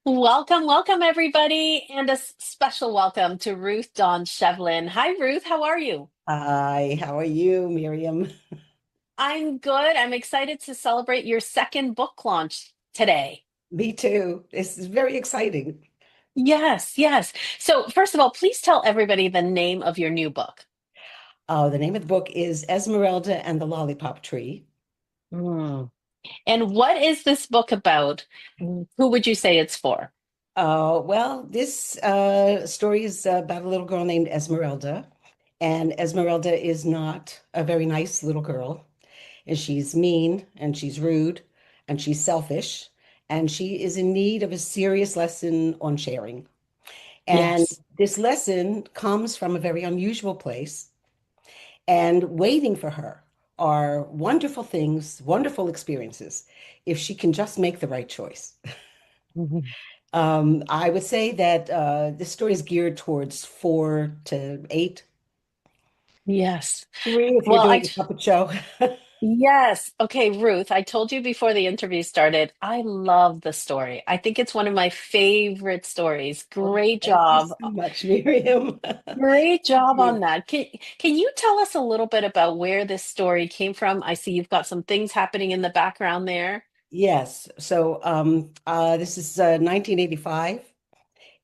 Welcome, welcome, everybody, and a special welcome to Ruth Don Shevlin. Hi, Ruth. How are you? Hi, how are you, Miriam? I'm good. I'm excited to celebrate your second book launch today. Me too. This is very exciting. Yes, yes. So, first of all, please tell everybody the name of your new book. Oh, the name of the book is Esmeralda and the Lollipop Tree. Mm. And what is this book about? Who would you say it's for? This story is about a little girl named Esmeralda, and Esmeralda is not a very nice little girl, and she's mean, and she's rude, and she's selfish, and she is in need of a serious lesson on sharing. And Yes. this lesson comes from a very unusual place. And waiting for her are wonderful things, wonderful experiences, if she can just make the right choice. Mhm. I would say that this story is geared towards 4 to 8. Yes. 3 if you're Well, doing a puppet show. yes. Okay, Ruth, I told you before the interview started, I love the story. I think it's one of my favorite stories. Oh, Great thank you job. so much, Miriam. Great Thank job on you. that. Can you tell us a little bit about where this story came from? I see you've got some things happening in the background there. Yes. This is 1985.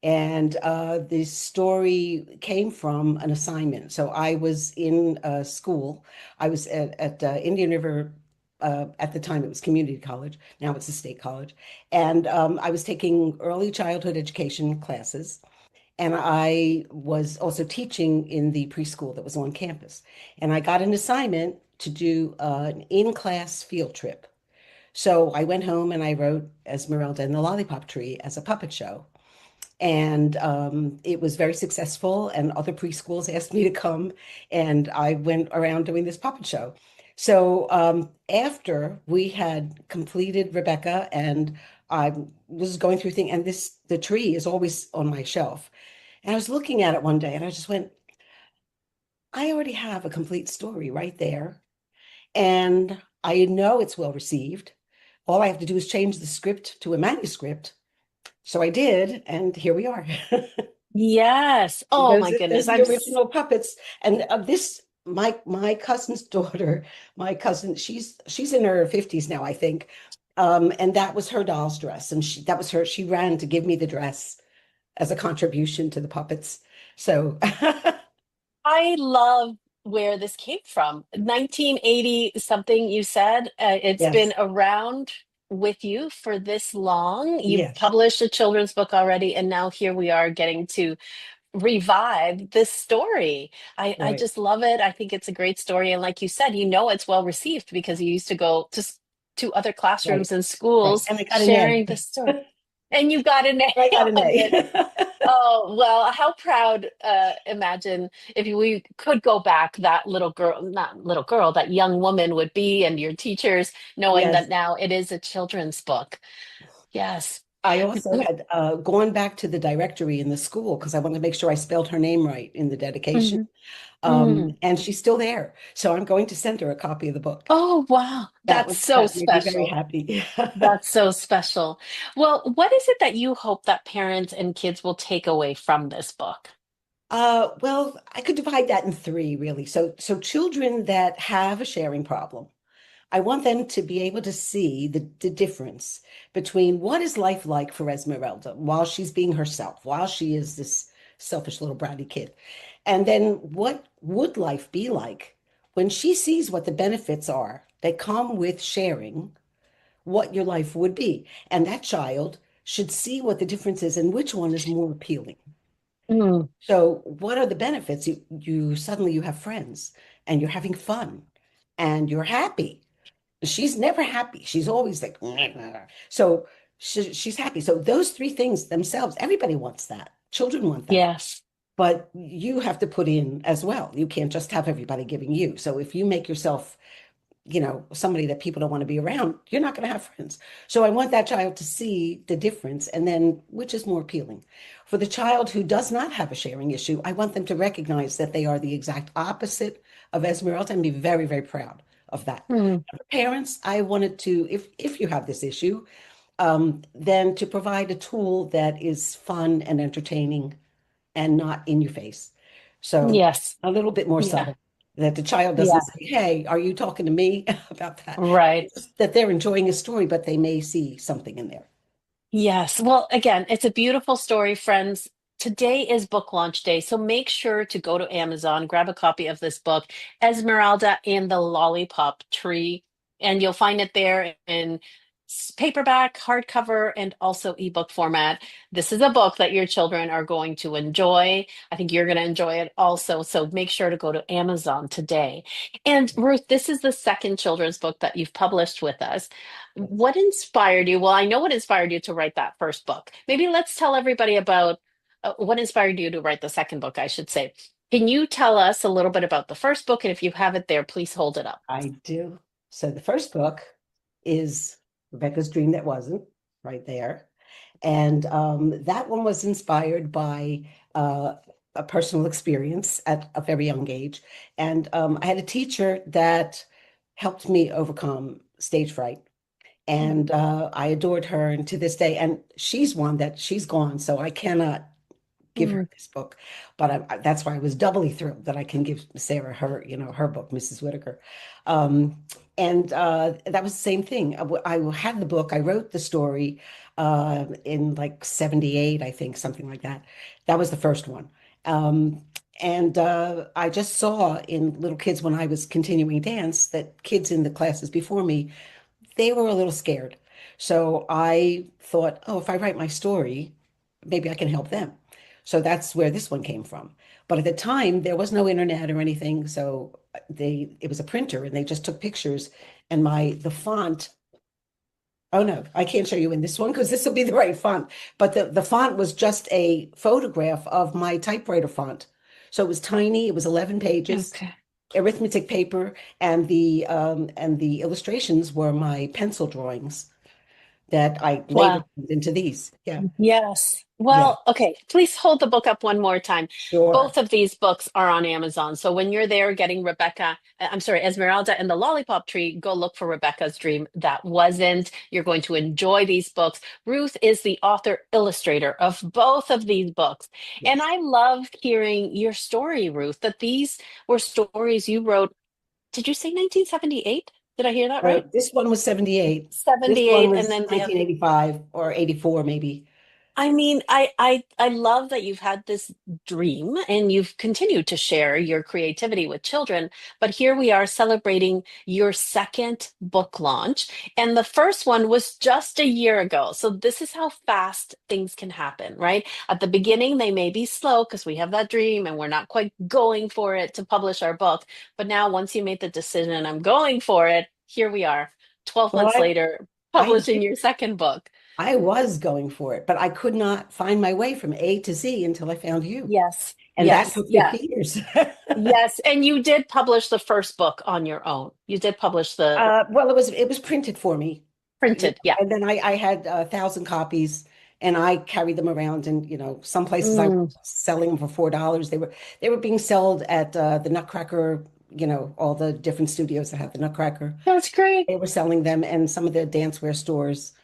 And the story came from an assignment. So I was in school. I was at Indian River. At the time, it was community college. Now it's a state college. And I was taking early childhood education classes. And I was also teaching in the preschool that was on campus. And I got an assignment to do an in-class field trip. So I went home and I wrote Esmeralda and the Lollipop Tree as a puppet show. And it was very successful, and other preschools asked me to come, and I went around doing this puppet show. So after we had completed Rebecca, and I was going through things, and the tree is always on my shelf. And I was looking at it one day, and I just went, I already have a complete story right there, and I know it's well received. All I have to do is change the script to a manuscript. So I did, and here we are. Yes. Oh my Those goodness. are the original puppets. And my cousin's daughter, my cousin, she's in her 50s now, I think. And that was her doll's dress. And that was her, she ran to give me the dress as a contribution to the puppets. So I love where this came from. 1980 something you said. It's been yes, around with you for this long. You've yes, published a children's book already, and now here we are getting to revive this story. I right, just love it. I think it's a great story. And like you said, you know it's well received because you used to go to other right, classrooms and right. schools And I got an sharing the A. story. And you got an A. I got an Oh, good. A. Oh, well, how proud, imagine if we could go back, that little girl, not little girl, that young woman would be, and your teachers knowing that Yes. now it is a children's book. Yes. I also had gone back to the directory in the school because I wanted to make sure I spelled her name right in the dedication. Mhm. Mm. And she's still there. So I'm going to send her a copy of the book. Oh, wow. That's so That made me very special. happy. That's so special. Well, what is it that you hope that parents and kids will take away from this book? I could divide that in three, really. So children that have a sharing problem, I want them to be able to see the difference between what is life like for Esmeralda while she's being herself, while she is this selfish little bratty kid. And then what would life be like when she sees what the benefits are that come with sharing, what your life would be. And that child should see what the difference is and which one is more appealing. Mm, So what are the benefits? You suddenly you have friends and you're having fun and you're happy. She's never happy. She's always like, so she's happy. So those three things themselves, everybody wants that. Children want that. yes. But you have to put in as well. You can't just have everybody giving you. So if you make yourself, somebody that people don't want to be around, you're not going to have friends. So I want that child to see the difference and then which is more appealing. For the child who does not have a sharing issue, I want them to recognize that they are the exact opposite of Esmeralda and be very, very proud of that. Mm, For parents, I wanted to, if you have this issue, than to provide a tool that is fun and entertaining and not in your face. So Yes. a little bit more Yeah. subtle, that the child doesn't Yeah. say, "Hey, are you talking to me about that?" Right. It's just that they're enjoying a story, but they may see something in there. Yes. Well, again, it's a beautiful story, friends. Today is book launch day, so make sure to go to Amazon, grab a copy of this book, Esmeralda and the Lollipop Tree, and you'll find it there in paperback, hardcover, and also ebook format. This is a book that your children are going to enjoy. I think you're going to enjoy it also, so make sure to go to Amazon today. And Ruth, this is the second children's book that you've published with us. Yes. What inspired you? Well, I know what inspired you to write that first book. Maybe let's tell everybody about what inspired you to write the second book, I should say. Can you tell us a little bit about the first book? And if you have it there, please hold it up. I do. So the first book is Rebecca's Dream That Wasn't, right there. And that one was inspired by a personal experience at a very young age. And I had a teacher that helped me overcome stage fright. And I adored her. And to this day, and she's one that she's gone, so I cannot give her Mm, this book. But that's why I was doubly thrilled that I can give Sarah her, her book, Mrs. Whitaker. And that was the same thing. I had the book, I wrote the story in like 78, I think, something like that. That was the first one. And I just saw in little kids when I was continuing dance that kids in the classes before me, they were a little scared. So I thought, oh, if I write my story, maybe I can help them. So that's where this one came from. But at the time, there was no internet or anything, so it was a printer, and they just took pictures. And the font. Oh no, I can't show you in this one because this will be the right font. But the font was just a photograph of my typewriter font. So it was tiny. It was 11 pages, okay. arithmetic paper, and the illustrations were my pencil drawings that I later Wow. turned into these. Yeah, Yes. yeah, Well, okay. Please hold the book up one more time. sure. Both of these books are on Amazon. So when you're there getting I'm sorry, Esmeralda and the Lollipop Tree, go look for Rebecca's Dream. That wasn't. You're going to enjoy these books. Ruth is the author illustrator of both of these books. And Yes. I love hearing your story, Ruth, that these were stories you wrote. Did you say 1978? Did I hear that right? This one was 78. This one 78, and was then the 1985 or 84, maybe. I mean, I love that you've had this dream and you've continued to share your creativity with children, but here we are celebrating your second book launch, and the first one was just a year ago. So this is how fast things can happen, right? At the beginning, they may be slow because we have that dream and we're not quite going for it to publish our book. But now once you made the decision, I'm going for it, here we are, 12 Well, months later, I publishing did. your second book. I was going for it, but I could not find my way from A to Z until I found you. Yes, And that yes, took yeah. 50 years. Yes, and you did publish the first book on your own. You did publish the Well, it was printed for me, printed, yeah. and then I had 1,000 copies, and I carried them around. And some places I was Mm, selling them for $4. They were being sold at the Nutcracker. All the different studios that have the Nutcracker. that's great. They were selling them, and some of the dancewear stores.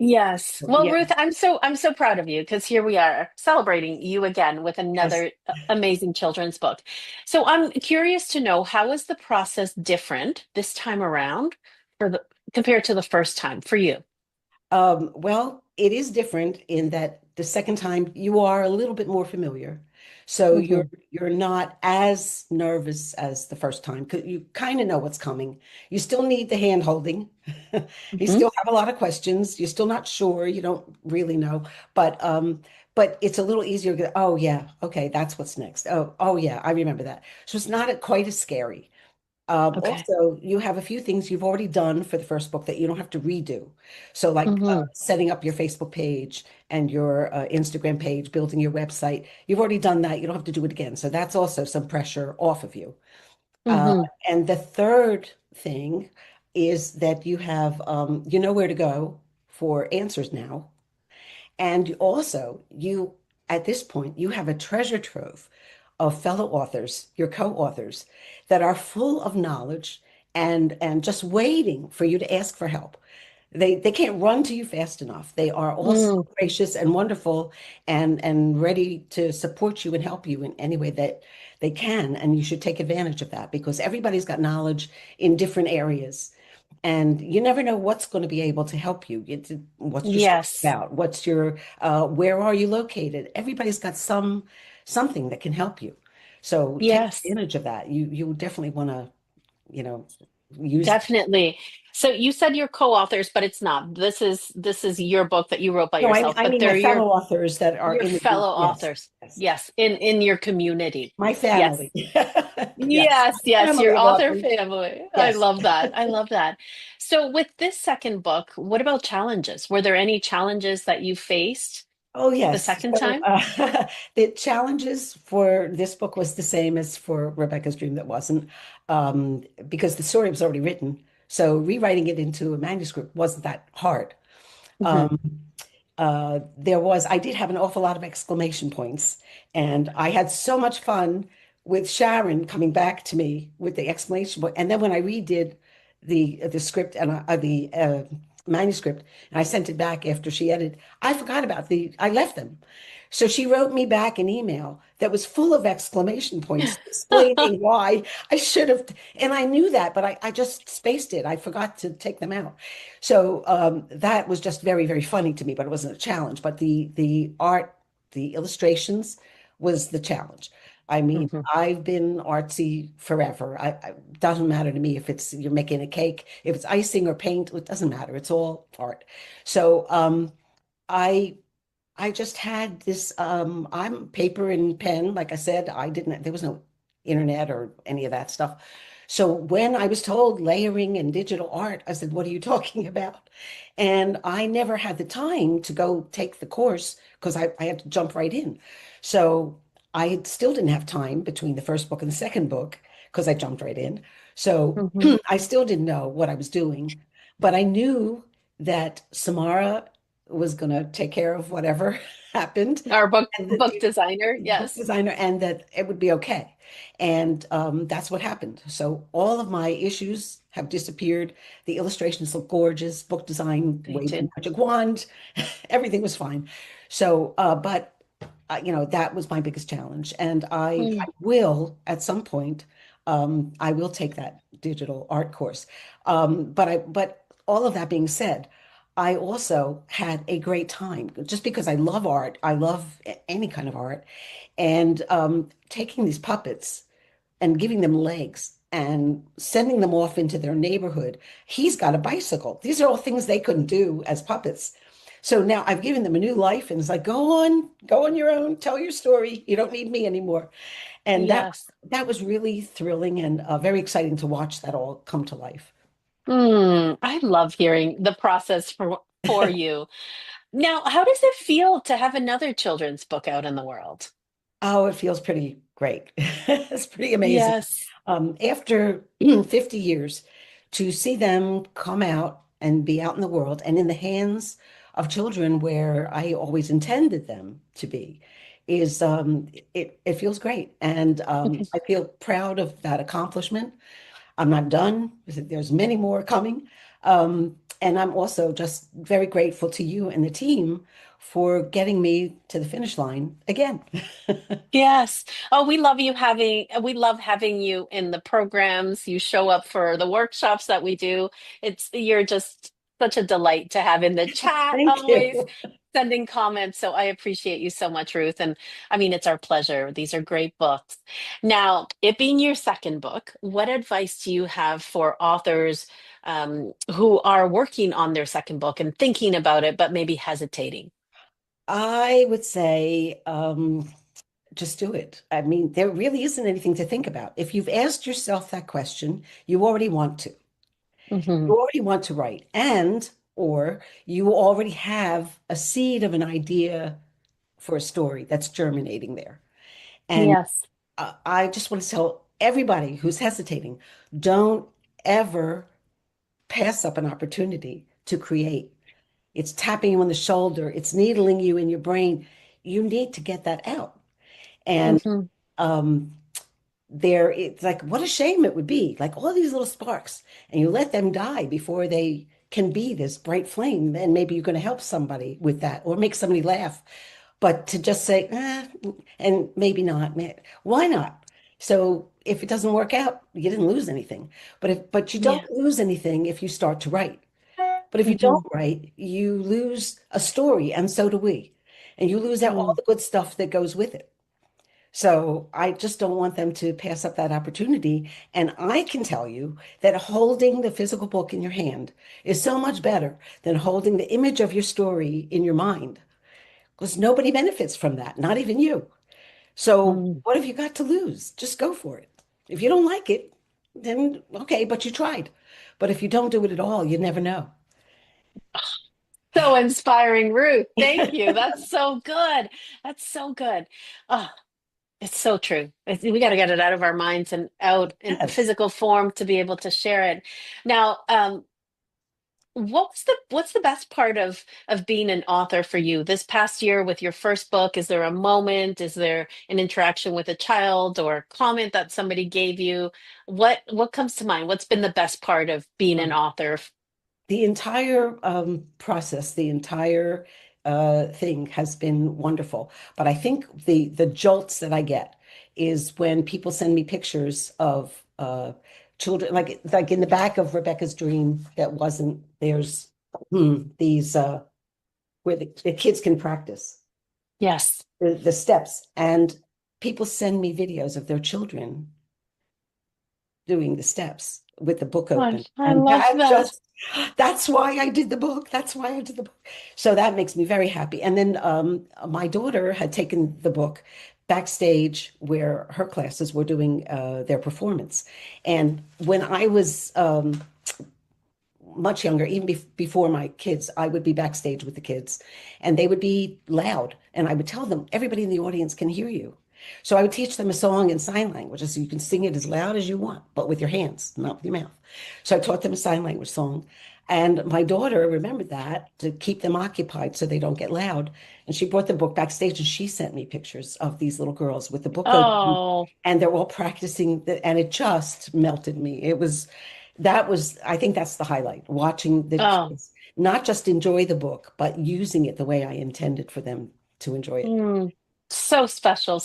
Yes. So, Well, yeah. Ruth, I'm so proud of you because here we are celebrating you again with Yes. another amazing children's book. So I'm curious to know, how is the process different this time around for the compared to the first time for you? Well, it is different in that the second time you are a little bit more familiar. So you're Hmm. you're not as nervous as the first time because you kind of know what's coming. You still need the hand holding. You Hmm. still have a lot of questions. You're still not sure. You don't really know. But it's a little easier to go, oh yeah, okay, that's what's next. Oh yeah, I remember that. So it's not quite as scary. Okay. Also, you have a few things you've already done for the first book that you don't have to redo. So, like Hmm. setting up your Facebook page and your Instagram page, building your website, you've already done that. You don't have to do it again. So, that's also some pressure off of you. Uh, Hmm. and the third thing is that you know where to go for answers now. And also, at this point, you have a treasure trove of fellow authors, your co-authors, that are full of knowledge and just waiting for you to ask for help. They can't run to you fast enough. They are also Mm, gracious and wonderful and ready to support you and help you in any way that they can. And you should take advantage of that because everybody's got knowledge in different areas. And you never know what's going to be able to help you. What's your story yes. about? What's your where are you located? Everybody's got something that can help you. So take Yes. advantage of that. You definitely want to, you know, use Definitely. So you said you're co-authors, but it's not. This is your book that you wrote by no, yourself, I but mean my they're fellow authors that are your in the group. fellow Yes, authors. yes. Yes, in your community. My Yes. family. Yes, Yes, yes, family your of author authors. family. I Yes. love that. I love that. So with this second book, what about challenges? Were there any challenges that you faced Oh, the yes. second So time? the challenges for this book was the same as for Rebecca's Dream that wasn't, because the story was already written. So rewriting it into a manuscript wasn't that hard. Hmm. Um, I did have an awful lot of exclamation points, and I had so much fun with Sharon coming back to me with the exclamation point. And then when I redid the script and the manuscript, and I sent it back after she edited, I forgot about I left them. So she wrote me back an email that was full of exclamation points explaining why I should have, and I knew that, but I just spaced it. I forgot to take them out. So that was just very, very funny to me, but it wasn't a challenge. But the art, the illustrations was the challenge. I mean, Hmm. I've been artsy forever. Doesn't matter to me if it's you're making a cake, if it's icing or paint, it doesn't matter. It's all art. So I I just had this I'm paper and pen, like I said, I didn't there was no internet or any of that stuff. So when I was told layering and digital art, I said, "What are you talking about?" And I never had the time to go take the course because I had to jump right in. So still didn't have time between the first book and the second book because I jumped right in. So Hmm. I still didn't know what I was doing, but I knew that Samara was going to take care of whatever happened, Our book and that book the designer, book yes. designer, and that it would be okay. And that's what happened. So all of my issues have disappeared. The illustrations look gorgeous. Book design, They waving did. magic wand, everything was fine. So, but that was my biggest challenge, and I Mm. will at some point. I will take that digital art course. But all of that being said, I also had a great time just because I love art. I love any kind of art. And taking these puppets and giving them legs and sending them off into their neighborhood. He's got a bicycle. These are all things they couldn't do as puppets. So now I've given them a new life, and it's like, go on your own, tell your story. You don't need me anymore. And Yes. that was really thrilling and very exciting to watch that all come to life. I love hearing the process for you. Now, how does it feel to have another children's book out in the world? Oh, it feels pretty great. It's pretty amazing. Yes. After 50 years, to see them come out and be out in the world and in the hands of children where I always intended them to be is it feels great. And I feel proud of that accomplishment. I'm not done. There's many more coming. And I'm also just very grateful to you and the team for getting me to the finish line again. Yes. Oh, we love having you in the programs. You show up for the workshops that we do. You're just such a delight to have in the chat, Thank always you. sending comments. So I appreciate you so much, Ruth. And I mean, it's our pleasure. These are great books. Now, it being your second book, what advice do you have for authors who are working on their second book and thinking about it, but maybe hesitating? I would say just do it. I mean, there really isn't anything to think about. If you've asked yourself that question, you already want to. Hmm. You already want to write, and or you already have a seed of an idea for a story that's germinating there. And Yes. I just want to tell everybody who's hesitating, don't ever pass up an opportunity to create. It's tapping you on the shoulder, it's needling you in your brain. You need to get that out. And Hmm. um, it's like, what a shame it would be, like all these little sparks, and you let them die before they can be this bright flame, and maybe you're going to help somebody with that or make somebody laugh. But to just say, and maybe not, man, why not? So if it doesn't work out, you didn't lose anything. But you don't Yeah. lose anything if you start to write. But if you don't Hmm. write, you lose a story, and so do we. And you lose out all Mm. the good stuff that goes with it. So I just don't want them to pass up that opportunity. And I can tell you that holding the physical book in your hand is so much better than holding the image of your story in your mind, because nobody benefits from that, not even you. So Mm. what have you got to lose? Just go for it. If you don't like it, then okay, but you tried. But if you don't do it at all, you never know. So inspiring, Ruth. Thank you. That's so good. That's so good. Oh, it's so true. We got to get it out of our minds and out in a Yes. physical form to be able to share it. Now, what's the best part of being an author for you this past year with your first book? Is there a moment? Is there an interaction with a child or a comment that somebody gave you? What comes to mind? What's been the best part of being an author? The entire process, the entire thing has been wonderful. But I think the jolts that I get is when people send me pictures of children, like in the back of Rebecca's dream, that wasn't there's these where the kids can practice Yes. the steps, and people send me videos of their children doing the steps with the book Oh, open. I And love that. that's why I did the book. That's why I did the book. So that makes me very happy. And then my daughter had taken the book backstage where her classes were doing their performance. And when I was much younger, even before my kids, I would be backstage with the kids and they would be loud. And I would tell them, everybody in the audience can hear you. So I would teach them a song in sign language so you can sing it as loud as you want, but with your hands, not with your mouth. So I taught them a sign language song. And my daughter remembered that to keep them occupied so they don't get loud. And she brought the book backstage and she sent me pictures of these little girls with the book open Oh, and they're all practicing and it just melted me. I think that's the highlight, watching the oh. kids not just enjoy the book, but using it the way I intended for them to enjoy it. Mm, so special,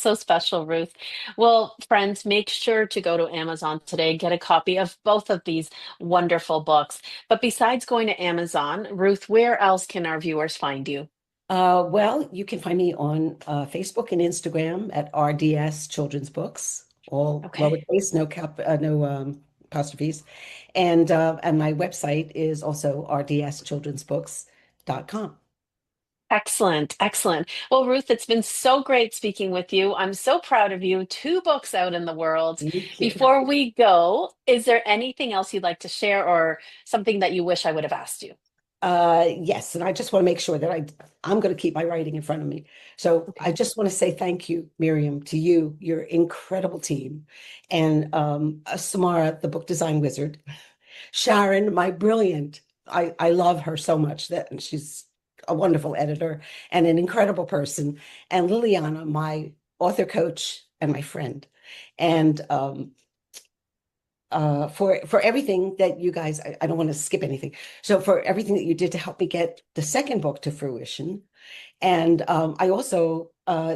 Ruth. Well, friends, make sure to go to Amazon today, get a copy of both of these wonderful books. But besides going to Amazon, Ruth, where else can our viewers find you? Well, you can find me on Facebook and Instagram at RDS Children's Books, all Okay. lowercase, no apostrophes, and my website is also rdschildrensbooks.com. Excellent, excellent. Well, Ruth, it's been so great speaking with you. I'm so proud of you. Two books out in the world. Thank you. Before we go, is there anything else you'd like to share or something that you wish I would have asked you? Yes, and I just want to make sure that I'm going to keep my writing in front of me. So I Okay. just want to say thank you, Miriam, to you, your incredible team, and Samara, the book design wizard, Sharon, my brilliant. I love her so much that and she's a wonderful editor and an incredible person, and Liliana, my author coach and my friend, and for everything that you guys, I don't want to skip anything. So for everything that you did to help me get the second book to fruition, and I also,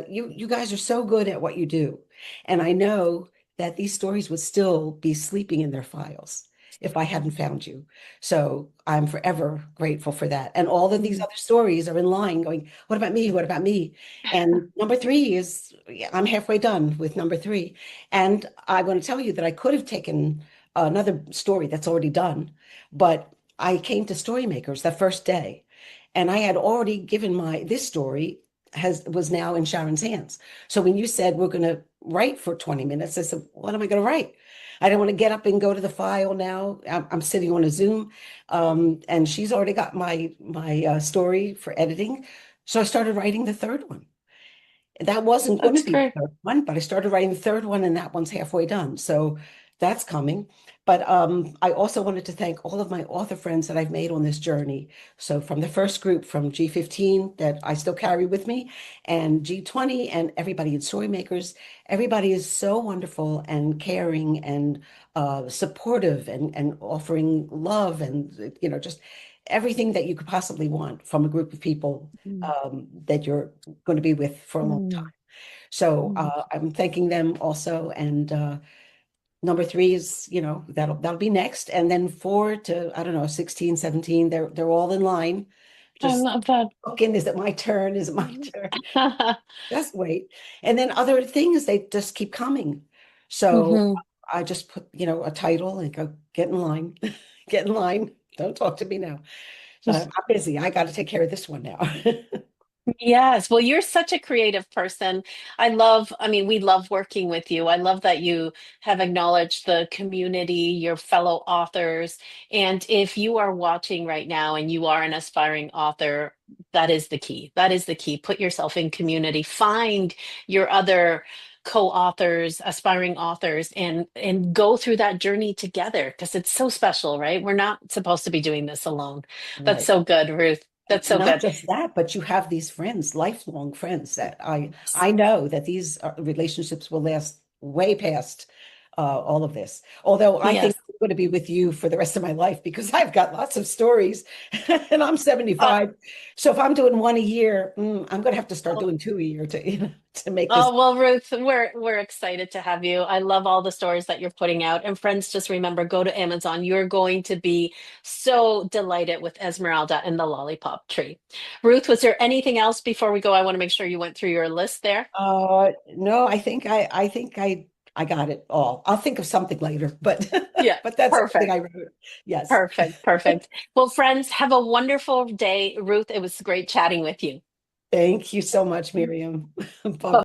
you guys are so good at what you do. And I know that these stories would still be sleeping in their files if I hadn't found you. So I'm forever grateful for that. And all of these Mm. other stories are in line going, what about me? What about me? And number three is, yeah, I'm halfway done with number three. And I want to tell you that I could have taken another story that's already done, but I came to Storymakers that first day and I had already given this story was now in Sharon's hands. So when you said we're going to write for 20 minutes, I said, what am I going to write? I don't want to get up and go to the file now. I'm sitting on a Zoom, and she's already got my story for editing. So I started writing the third one. That wasn't going to That's be the great. third one, but I started writing the third one, and that one's halfway done. So that's coming. But I also wanted to thank all of my author friends that I've made on this journey. So from the first group from G15 that I still carry with me, and G20, and everybody in Storymakers, everybody is so wonderful and caring and supportive and offering love and just everything that you could possibly want from a group of people Mm, that you're going to be with for a long time. mm, So mm. I'm thanking them also. And number three is, that'll be next. And then four to, I don't know, 16, 17, they're all in line. I Just love that. looking, is it my turn? Is it my turn? Just wait. And then other things, they just keep coming. So Hmm. I just put, a title and go, get in line, get in line. Don't talk to me now. So I'm busy. I got to take care of this one now. Yes, well, you're such a creative person. I mean, we love working with you. I love that you have acknowledged the community, your fellow authors. And if you are watching right now and you are an aspiring author, that is the key. That is the key. Put yourself in community, find your other co-authors, aspiring authors, and go through that journey together because it's so special, right? We're not supposed to be doing this alone. That's Right. so good, Ruth. That's so Not good. just that, but you have these friends, lifelong friends that I know that these relationships will last way past all of this. Although I think Yes. I'm going to be with you for the rest of my life because I've got lots of stories and I'm Uh, 75. So if I'm doing one a year, I'm going to have to start oh, doing two a year to, to make this. oh, well, Ruth, we're excited to have you. I love all the stories that you're putting out. And friends, just remember, go to Amazon. You're going to be so delighted with Esmeralda and the Lollipop Tree. Ruth, was there anything else before we go? I want to make sure you went through your list there. No, I think I got it all. I'll think of something later, but Yeah, but that's everything perfect. I wrote. Yes. Perfect. Perfect. Well, friends, have a wonderful day. Ruth, it was great chatting with you. Thank you so much, Miriam. Bye. Bye.